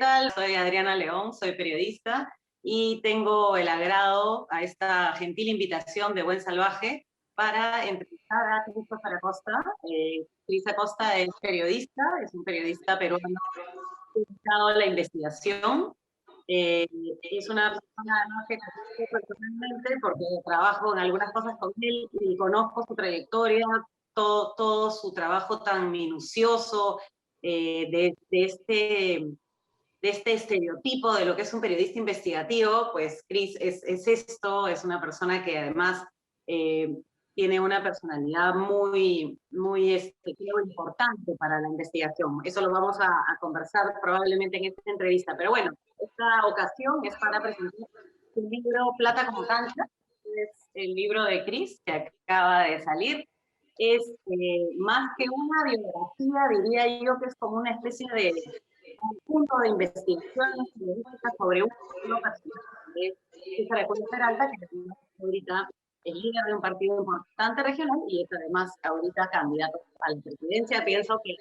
tal? Soy Adriana León, soy periodista y tengo el agrado a esta gentil invitación de Buen Salvaje para entrevistar a Christopher Acosta. Cris Acosta es un periodista peruano dedicado a la investigación. Es una persona además que conozco personalmente porque trabajo en algunas cosas con él y conozco su trayectoria, todo su trabajo tan minucioso de este estereotipo de lo que es un periodista investigativo. Pues Cris es esto, es una persona que además tiene una personalidad creo, importante para la investigación. Eso lo vamos a conversar probablemente en esta entrevista. Pero bueno, esta ocasión es para presentar el libro Plata como cancha, que es el libro de Cris, que acaba de salir. Es más que una biografía, diría yo que es como una especie de conjunto de investigaciones periodísticas sobre un solo personaje, que es César Acuña Peralta, que es ahorita el líder de un partido importante regional y es además ahorita candidato a la presidencia. Pienso que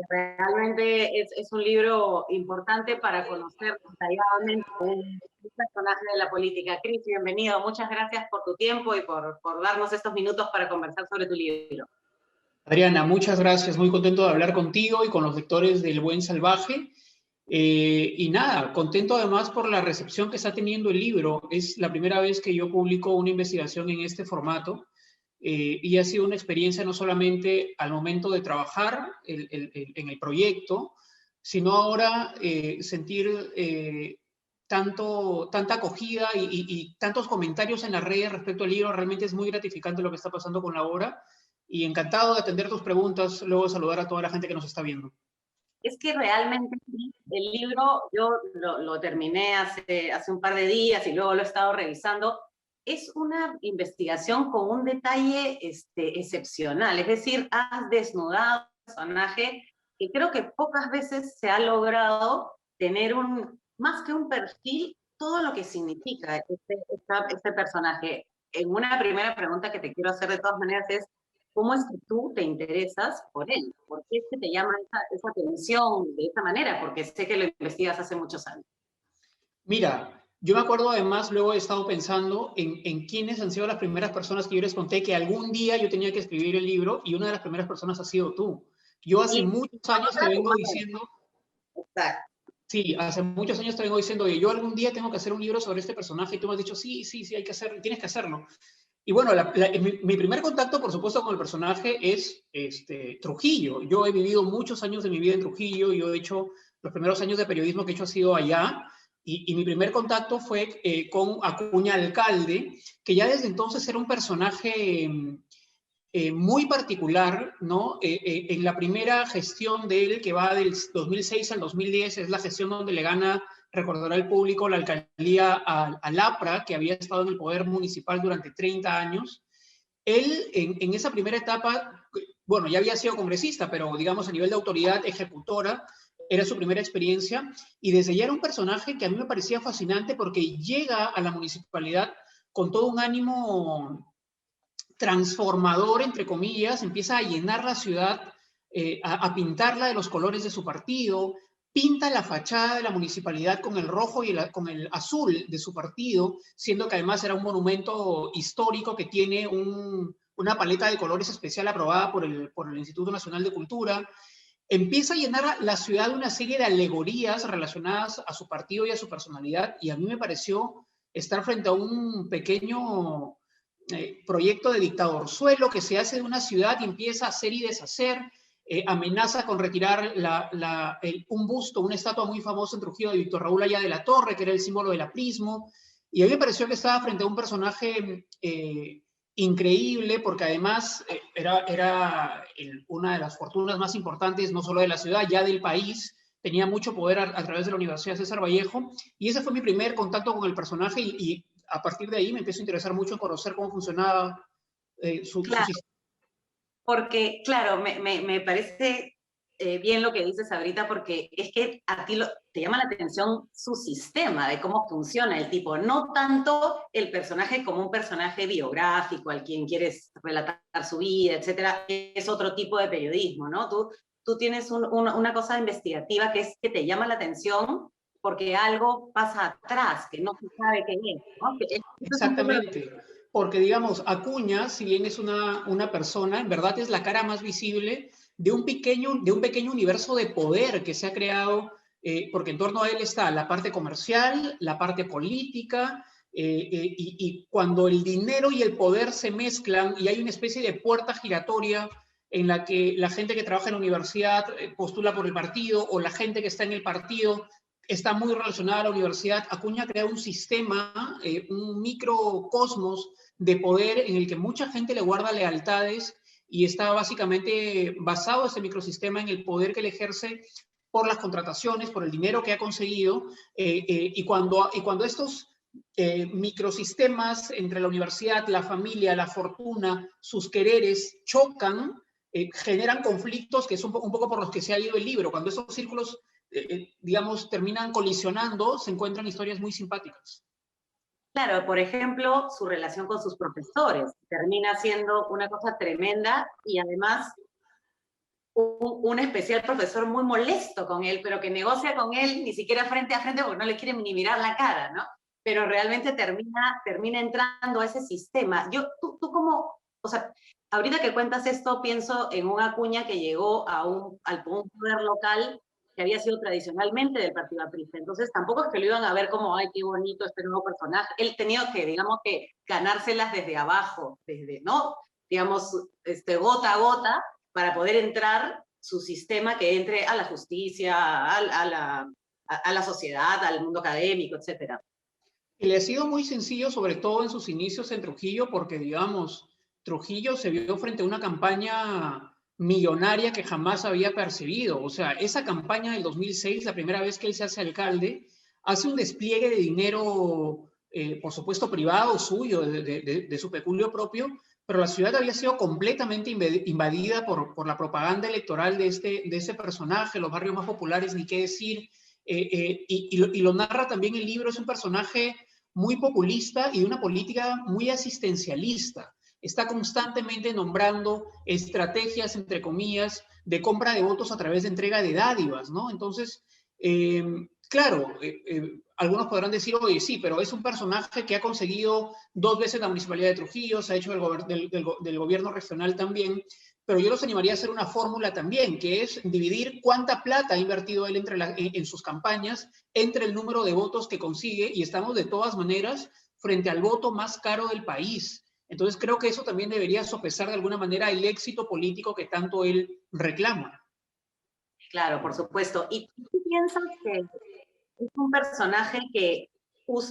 realmente es un libro importante para conocer detalladamente un personaje de la política. Cris, bienvenido. Muchas gracias por tu tiempo y por darnos estos minutos para conversar sobre tu libro. Adriana, muchas gracias. Muy contento de hablar contigo y con los lectores del Buen Salvaje. Y nada, contento además por la recepción que está teniendo el libro. Es la primera vez que yo publico una investigación en este formato. Y ha sido una experiencia no solamente al momento de trabajar en el proyecto, sino ahora sentir tanta acogida y tantos comentarios en las redes respecto al libro. Realmente es muy gratificante lo que está pasando con la obra y encantado de atender tus preguntas, luego de saludar a toda la gente que nos está viendo. Es que realmente el libro, yo lo terminé hace un par de días y luego lo he estado revisando. Es una investigación con un detalle excepcional, es decir, has desnudado un personaje que creo que pocas veces se ha logrado tener más que un perfil, todo lo que significa este personaje. En una primera pregunta que te quiero hacer de todas maneras es, ¿cómo es que tú te interesas por él? ¿Por qué es que te llama esa atención de esa manera? Porque sé que lo investigas hace muchos años. Mira, yo me acuerdo además, luego he estado pensando en quiénes han sido las primeras personas que yo les conté que algún día yo tenía que escribir el libro y una de las primeras personas ha sido tú. Yo hace muchos años te vengo diciendo... Exacto. Sí, hace muchos años te vengo diciendo, oye, yo algún día tengo que hacer un libro sobre este personaje y tú me has dicho, sí, hay que hacerlo, tienes que hacerlo. Y bueno, mi primer contacto, por supuesto, con el personaje es Trujillo. Yo he vivido muchos años de mi vida en Trujillo. Yo he hecho, los primeros años de periodismo que he hecho ha sido allá. Y mi primer contacto fue con Acuña Alcalde, que ya desde entonces era un personaje muy particular, ¿no? En la primera gestión de él, que va del 2006 al 2010, es la gestión donde le gana, recordará el público, la alcaldía a Lapra, que había estado en el poder municipal durante 30 años. Él, en esa primera etapa, bueno, ya había sido congresista, pero digamos a nivel de autoridad ejecutora, era su primera experiencia, y desde ya era un personaje que a mí me parecía fascinante porque llega a la municipalidad con todo un ánimo transformador, entre comillas, empieza a llenar la ciudad, a pintarla de los colores de su partido, pinta la fachada de la municipalidad con el rojo y con el azul de su partido, siendo que además era un monumento histórico que tiene una paleta de colores especial aprobada por el Instituto Nacional de Cultura. Empieza a llenar la ciudad de una serie de alegorías relacionadas a su partido y a su personalidad, y a mí me pareció estar frente a un pequeño proyecto de dictadorzuelo que se hace de una ciudad y empieza a hacer y deshacer, amenaza con retirar un busto, una estatua muy famosa en Trujillo de Víctor Raúl Haya de la Torre, que era el símbolo del aprismo, y a mí me pareció que estaba frente a un personaje increíble, porque además era una de las fortunas más importantes, no solo de la ciudad, ya del país. Tenía mucho poder a través de la Universidad César Vallejo, y ese fue mi primer contacto con el personaje, y a partir de ahí me empiezo a interesar mucho en conocer cómo funcionaba su sistema. Porque, claro, me parece bien lo que dices ahorita, porque es que a ti te llama la atención su sistema, de cómo funciona el tipo, no tanto el personaje como un personaje biográfico al quien quieres relatar su vida, etcétera. Es otro tipo de periodismo, ¿no? Tú tú tienes una cosa investigativa que es que te llama la atención porque algo pasa atrás, que no se sabe qué es, ¿no? Eso es un poco lo que... Exactamente, porque digamos, Acuña, si bien es una persona, en verdad es la cara más visible de un pequeño universo de poder que se ha creado, porque en torno a él está la parte comercial, la parte política, y cuando el dinero y el poder se mezclan y hay una especie de puerta giratoria en la que la gente que trabaja en la universidad postula por el partido o la gente que está en el partido está muy relacionada a la universidad. Acuña ha creado un sistema, un microcosmos de poder en el que mucha gente le guarda lealtades y está básicamente basado ese microsistema en el poder que le ejerce por las contrataciones, por el dinero que ha conseguido, y cuando estos microsistemas entre la universidad, la familia, la fortuna, sus quereres chocan, generan conflictos que es un poco por los que se ha ido el libro. Cuando esos círculos digamos, terminan colisionando, se encuentran historias muy simpáticas. Claro, por ejemplo, su relación con sus profesores termina siendo una cosa tremenda y además un especial profesor muy molesto con él, pero que negocia con él ni siquiera frente a frente porque no le quiere ni mirar la cara, ¿no? Pero realmente termina entrando a ese sistema. Tú como, o sea, ahorita que cuentas esto, pienso en una Acuña que llegó al poder local que había sido tradicionalmente del Partido Aprista. Entonces tampoco es que lo iban a ver como, ay, qué bonito este nuevo personaje. Él tenía que, digamos, que ganárselas desde abajo, desde, ¿no? Digamos, gota a gota, para poder entrar su sistema que entre a la justicia, a la sociedad, al mundo académico, etcétera. Y le ha sido muy sencillo, sobre todo en sus inicios en Trujillo, porque, digamos, Trujillo se vio frente a una campaña millonaria que jamás había percibido. O sea, esa campaña del 2006, la primera vez que él se hace alcalde, hace un despliegue de dinero, por supuesto, privado, suyo, de su peculio propio, pero la ciudad había sido completamente invadida por la propaganda electoral de ese personaje, los barrios más populares, ni qué decir. Y lo narra también el libro, es un personaje muy populista y de una política muy asistencialista. Está constantemente nombrando estrategias, entre comillas, de compra de votos a través de entrega de dádivas, ¿no? Entonces, claro, algunos podrán decir, oye, sí, pero es un personaje que ha conseguido 2 veces la Municipalidad de Trujillo, se ha hecho del gobierno regional también, pero yo los animaría a hacer una fórmula también, que es dividir cuánta plata ha invertido él en sus campañas entre el número de votos que consigue, y estamos de todas maneras frente al voto más caro del país. Entonces creo que eso también debería sopesar de alguna manera el éxito político que tanto él reclama. Claro, por supuesto. ¿Y tú piensas que es un personaje que,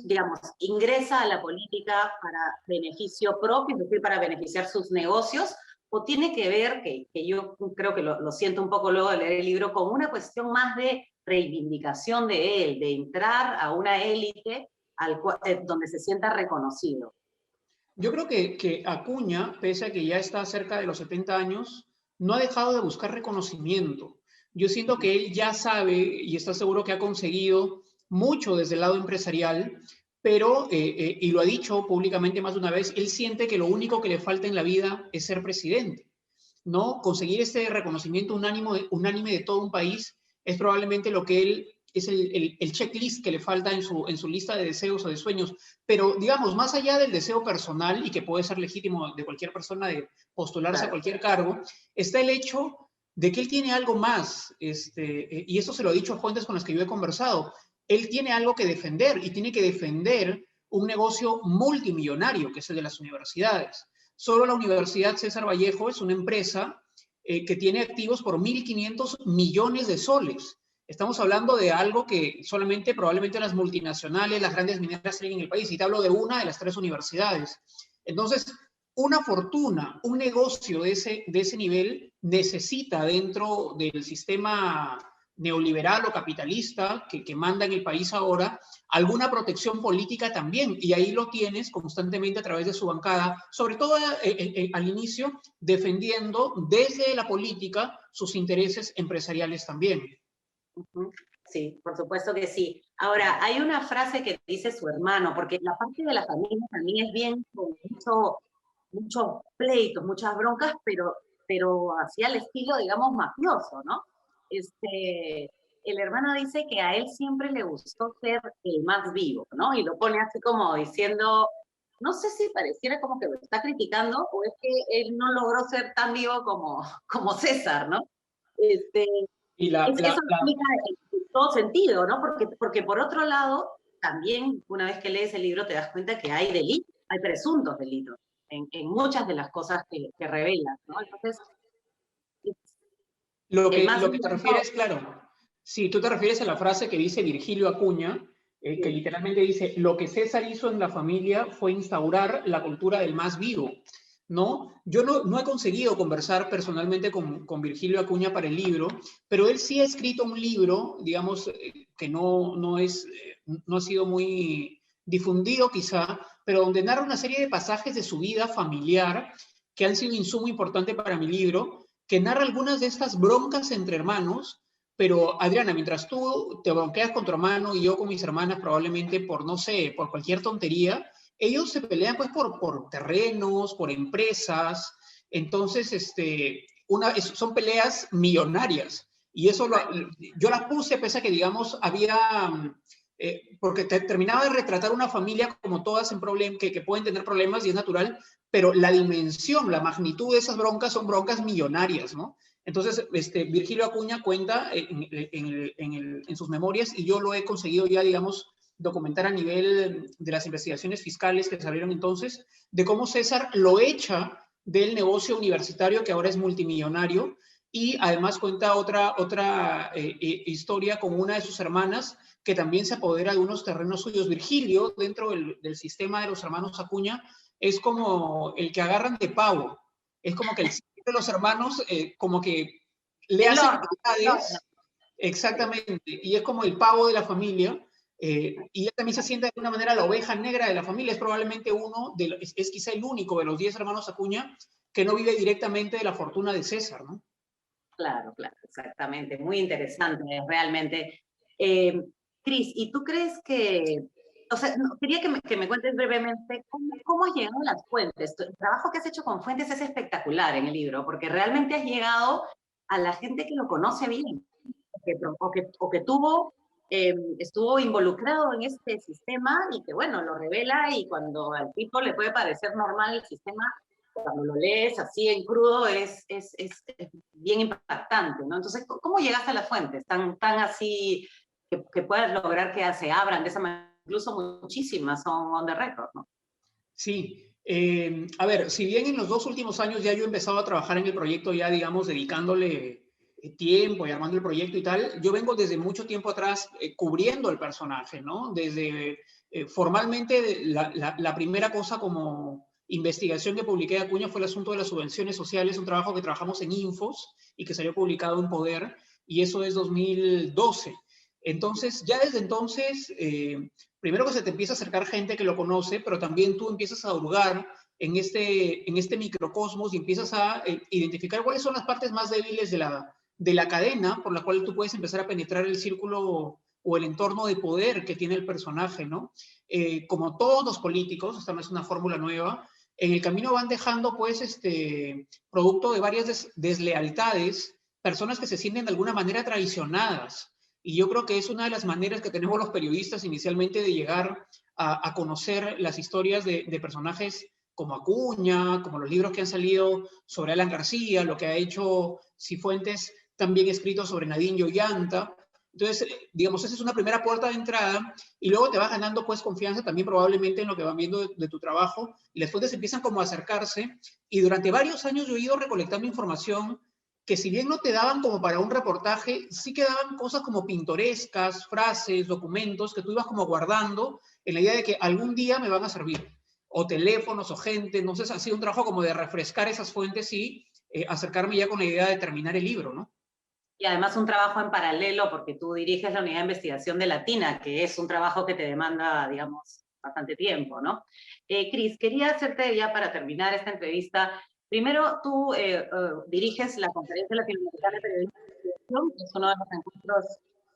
digamos, ingresa a la política para beneficio propio, es decir, para beneficiar sus negocios, o tiene que ver, que yo creo que lo siento un poco luego de leer el libro, con una cuestión más de reivindicación de él, de entrar a una élite donde se sienta reconocido? Yo creo que Acuña, pese a que ya está cerca de los 70 años, no ha dejado de buscar reconocimiento. Yo siento que él ya sabe y está seguro que ha conseguido mucho desde el lado empresarial, pero, y lo ha dicho públicamente más de una vez, él siente que lo único que le falta en la vida es ser presidente, ¿no? Conseguir este reconocimiento unánime de todo un país es probablemente lo que él es el checklist que le falta en su lista de deseos o de sueños. Pero, digamos, más allá del deseo personal, y que puede ser legítimo de cualquier persona de postularse a Claro. cualquier cargo, está el hecho de que él tiene algo más, y eso se lo he dicho a fuentes con las que yo he conversado. Él tiene algo que defender y tiene que defender un negocio multimillonario, que es el de las universidades. Solo la Universidad César Vallejo es una empresa que tiene activos por 1.500 millones de soles. Estamos hablando de algo que solamente probablemente las multinacionales, las grandes mineras tienen en el país, y te hablo de una de las 3 universidades. Entonces, una fortuna, un negocio de ese nivel necesita dentro del sistema neoliberal o capitalista que manda en el país ahora, alguna protección política también, y ahí lo tienes constantemente a través de su bancada, sobre todo al inicio, defendiendo desde la política sus intereses empresariales también. Sí, por supuesto que sí. Ahora, hay una frase que dice su hermano, porque la parte de la familia también es bien con muchos pleitos, muchas broncas, pero pero así al estilo, digamos, mafioso, ¿no? El hermano dice que a él siempre le gustó ser el más vivo, ¿no? Y lo pone así como diciendo, no sé si pareciera como que lo está criticando o es que él no logró ser tan vivo como César, ¿no? Este, Y eso lo explica en todo sentido, ¿no? Porque por otro lado, también una vez que lees el libro te das cuenta que hay delitos, hay presuntos delitos en muchas de las cosas que revelan, ¿no? Entonces, el más lo que te vivo, refieres, claro, sí, tú te refieres a la frase que dice Virgilio Acuña, que sí, literalmente dice, lo que César hizo en la familia fue instaurar la cultura del más vivo, ¿no? Yo no he conseguido conversar personalmente con Virgilio Acuña para el libro, pero él sí ha escrito un libro, digamos, que no ha sido muy difundido quizá, pero donde narra una serie de pasajes de su vida familiar que han sido insumo importante para mi libro, que narra algunas de estas broncas entre hermanos, pero Adriana, mientras tú te bronqueas con tu hermano y yo con mis hermanas probablemente por, no sé, por cualquier tontería, ellos se pelean pues por terrenos, por empresas, entonces son peleas millonarias. Y eso yo las puse pese a que, digamos, porque terminaba de retratar una familia como todas que pueden tener problemas y es natural, pero la dimensión, la magnitud de esas broncas son broncas millonarias, ¿no? Entonces, Virgilio Acuña cuenta en sus memorias, y yo lo he conseguido ya, digamos, documentar a nivel de las investigaciones fiscales que salieron entonces, de cómo César lo echa del negocio universitario, que ahora es multimillonario, y además cuenta otra historia con una de sus hermanas, que también se apodera de unos terrenos suyos. Virgilio, dentro del sistema de los hermanos Acuña, es como el que agarran de pavo. Es como que el de los hermanos, como que le el hacen horno, el horno, maldades, sí. exactamente, y es como el pavo de la familia, y él también se siente de alguna manera la oveja negra de la familia. Es probablemente es quizá el único de los 10 hermanos Acuña que no vive directamente de la fortuna de César, ¿no? Claro, claro, exactamente. Muy interesante, realmente. Eh, Cris, ¿y tú crees que, o sea, quería que me cuentes brevemente cómo has llegado a las fuentes? El trabajo que has hecho con fuentes es espectacular en el libro, porque realmente has llegado a la gente que lo conoce bien, o que estuvo involucrado en este sistema y que, bueno, lo revela y cuando al tipo le puede parecer normal el sistema, cuando lo lees así en crudo es bien impactante, ¿no? Entonces, ¿cómo llegaste a las fuentes tan así que puedas lograr que se abran de esa manera? Incluso muchísimas son on the record, ¿no? Sí, a ver, si bien en los 2 últimos años ya yo he empezado a trabajar en el proyecto, ya digamos, dedicándole tiempo y armando el proyecto y tal, yo vengo desde mucho tiempo atrás cubriendo el personaje, ¿no? Desde formalmente la primera cosa como investigación que publiqué de Acuña fue el asunto de las subvenciones sociales, un trabajo que trabajamos en Infos y que salió publicado en Poder, y eso es 2012. Entonces, ya desde entonces, primero que se te empieza a acercar gente que lo conoce, pero también tú empiezas a hurgar en este microcosmos y empiezas a identificar cuáles son las partes más débiles de la cadena por la cual tú puedes empezar a penetrar el círculo o el entorno de poder que tiene el personaje, ¿no? Como todos los políticos, esta no es una fórmula nueva, en el camino van dejando, pues, producto de varias deslealtades, personas que se sienten de alguna manera traicionadas. Y yo creo que es una de las maneras que tenemos los periodistas inicialmente de llegar a conocer las historias de personajes como Acuña, como los libros que han salido sobre Alan García, lo que ha hecho Cifuentes, también escrito sobre Nadine Ollanta. Entonces, digamos, esa es una primera puerta de entrada y luego te vas ganando pues confianza también probablemente en lo que van viendo de tu trabajo y las fuentes empiezan como a acercarse y durante varios años yo he ido recolectando información que si bien no te daban como para un reportaje, sí que daban cosas como pintorescas, frases, documentos que tú ibas como guardando en la idea de que algún día me van a servir, o teléfonos o gente. Entonces ha sido un trabajo como de refrescar esas fuentes y acercarme ya con la idea de terminar el libro, ¿no? Y además un trabajo en paralelo, porque tú diriges la unidad de investigación de Latina, que es un trabajo que te demanda, digamos, bastante tiempo, ¿no? Cris, quería hacerte ya para terminar esta entrevista, primero tú diriges la Conferencia Latinoamericana de Periodismo de Investigación, que es uno de los encuentros,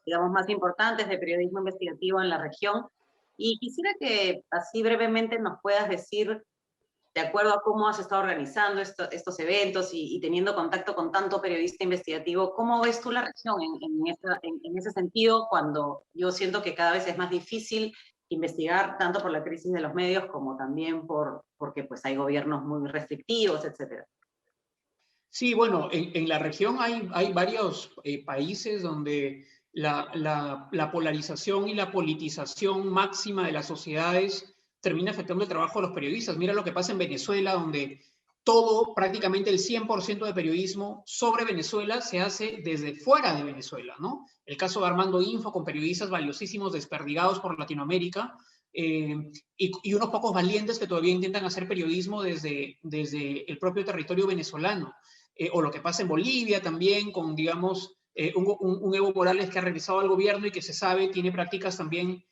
digamos, más importantes de periodismo investigativo en la región, y quisiera que así brevemente nos puedas decir de acuerdo a cómo has estado organizando estos eventos y teniendo contacto con tanto periodista investigativo, ¿cómo ves tú la región en ese sentido, cuando yo siento que cada vez es más difícil investigar tanto por la crisis de los medios como también porque pues hay gobiernos muy restrictivos, etcétera? Sí, bueno, en la región hay varios países donde la polarización y la politización máxima de las sociedades termina afectando el trabajo de los periodistas. Mira lo que pasa en Venezuela, donde todo, prácticamente el 100% de periodismo sobre Venezuela se hace desde fuera de Venezuela, ¿no? El caso de Armando Info, con periodistas valiosísimos desperdigados por Latinoamérica, y unos pocos valientes que todavía intentan hacer periodismo desde el propio territorio venezolano. O lo que pasa en Bolivia también con, digamos, un Evo Morales que ha regresado al gobierno y que se sabe tiene prácticas también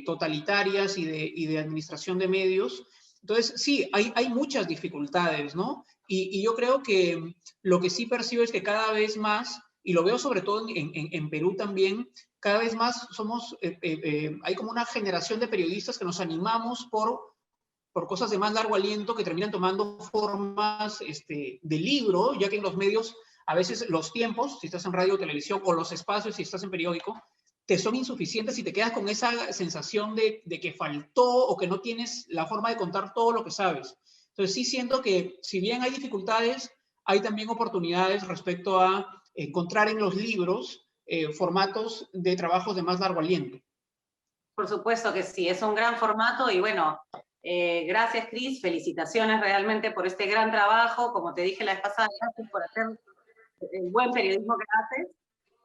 totalitarias y de administración de medios. Entonces, sí, hay muchas dificultades, ¿no? Y yo creo que lo que sí percibo es que cada vez más, y lo veo sobre todo en Perú también, cada vez más hay como una generación de periodistas que nos animamos por cosas de más largo aliento que terminan tomando formas de libro, ya que en los medios a veces los tiempos, si estás en radio o televisión, o los espacios, si estás en periódico, te son insuficientes y te quedas con esa sensación de que faltó o que no tienes la forma de contar todo lo que sabes. Entonces sí siento que si bien hay dificultades, hay también oportunidades respecto a encontrar en los libros formatos de trabajos de más largo aliento. Por supuesto que sí, es un gran formato y bueno, gracias Cris, felicitaciones realmente por este gran trabajo, como te dije la vez pasada, gracias por hacer el buen periodismo que haces.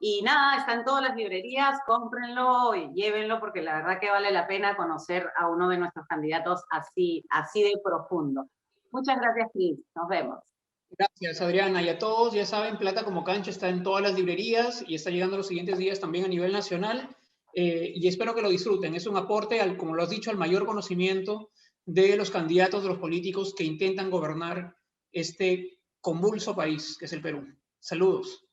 Y nada, está en todas las librerías, cómprenlo y llévenlo porque la verdad que vale la pena conocer a uno de nuestros candidatos así de profundo. Muchas gracias, Cris. Nos vemos. Gracias, Adriana. Y a todos, ya saben, Plata como Cancha está en todas las librerías y está llegando los siguientes días también a nivel nacional. Y espero que lo disfruten. Es un aporte, como lo has dicho, al mayor conocimiento de los candidatos, de los políticos que intentan gobernar este convulso país que es el Perú. Saludos.